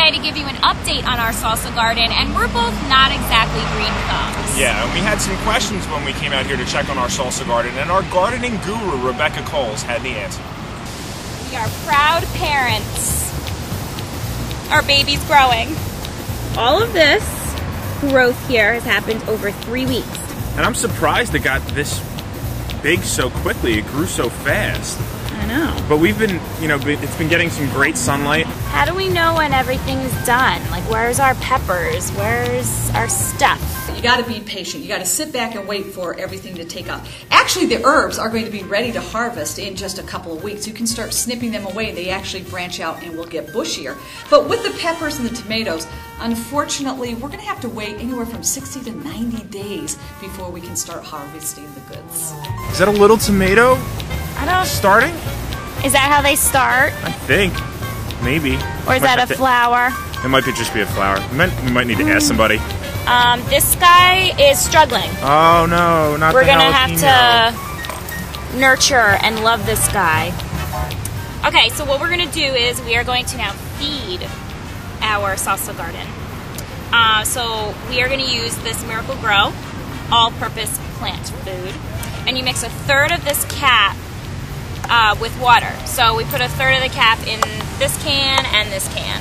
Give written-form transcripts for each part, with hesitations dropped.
today to give you an update on our salsa garden, and we're both not exactly green thumbs. Yeah, and we had some questions when we came out here to check on our salsa garden, and our gardening guru, Rebecca Coles, had the answer. We are proud parents. Our baby's growing. All of this growth here has happened over 3 weeks. And I'm surprised it got this big so quickly. It grew so fast. I know. But we've been, it's been getting some great sunlight. How do we know when everything's done? Like, where's our peppers? Where's our stuff? You got to be patient. You got to sit back and wait for everything to take off. Actually, the herbs are going to be ready to harvest in just a couple of weeks. You can start snipping them away. They actually branch out and will get bushier. But with the peppers and the tomatoes, unfortunately, we're going to have to wait anywhere from 60 to 90 days before we can start harvesting the goods. Is that a little tomato I don't. starting? Is that how they start? I think. Maybe. Or is that a flower? It might just be a flower. We might need to ask somebody. This guy is struggling. Oh no, not We're the gonna jalapeno. have to nurture and love this guy. Okay, so what we're gonna do is we are going to now feed our salsa garden. So we are gonna use this Miracle Grow all-purpose plant food, and you mix a third of this cap with water. So we put a third of the cap in this can and this can.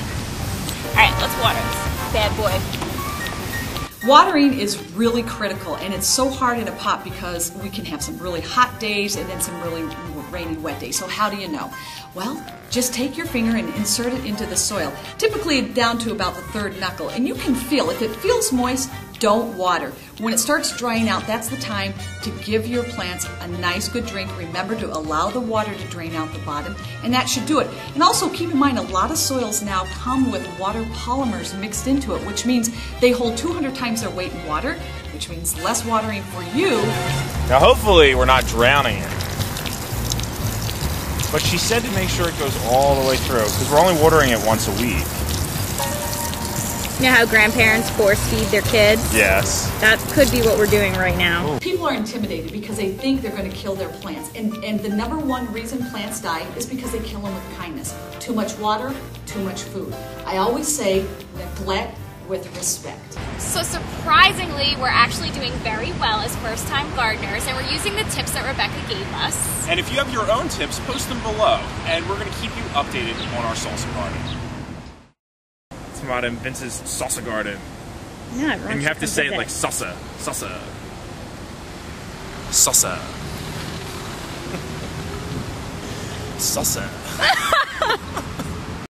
All right, let's water this bad boy. Watering is really critical, and it's so hard in a pot because we can have some really hot days and then some really rainy, wet days. So how do you know? Well, just take your finger and insert it into the soil, typically down to about the third knuckle, and you can feel, if it feels moist, don't water. When it starts drying out, that's the time to give your plants a nice good drink. Remember to allow the water to drain out the bottom, and that should do it. And also keep in mind, a lot of soils now come with water polymers mixed into it, which means they hold 200 times their weight in water, which means less watering for you. Now hopefully we're not drowning it. But she said to make sure it goes all the way through, because we're only watering it once a week. You know how grandparents force feed their kids? Yes. That could be what we're doing right now. Ooh. People are intimidated because they think they're going to kill their plants. And the number one reason plants die is because they kill them with kindness. Too much water, too much food. I always say, neglect with respect. So surprisingly, we're actually doing very well as first-time gardeners, and we're using the tips that Rebecca gave us. And if you have your own tips, post them below, and we're going to keep you updated on our salsa garden. It's about in Vince's salsa garden. Yeah, And you have to say it like salsa, salsa, salsa, salsa.